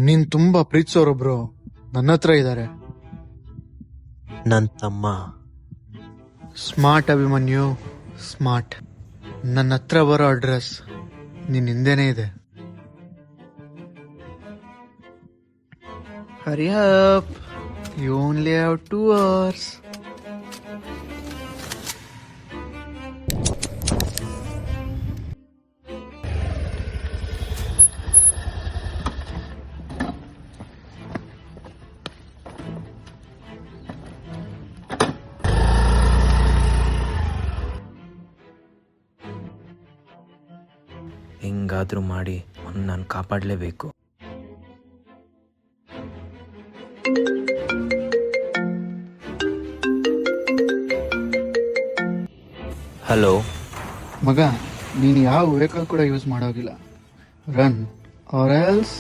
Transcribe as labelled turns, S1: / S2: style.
S1: ನೀನ್ ತುಂಬಾ ಪ್ರೀತಿಸೋರೊಬ್ರು ನನ್ನ ಹತ್ರ ಇದ್ದಾರೆ.
S2: ನನ್ನ ತಮ್ಮ.
S1: Smart Abhimanyu, smart. ನನ್ನ ಹತ್ರ ಬರೋ ಅಡ್ರೆಸ್ ನಿನ್ ಹಿಂದೆನೇ ಇದೆ. Hurry up, you only have 2 hours.
S2: ಹೆಂಗಾದ್ರೂ ಮಾಡಿ ನಾನು ಕಾಪಾಡಲೇಬೇಕು. ಹಲೋ
S1: ಮಗ, ನೀನು ಯಾವ ವೆಹಿಕಲ್ ಕೂಡ ಯೂಸ್ ಮಾಡೋಗಿಲ್ಲ. Run or else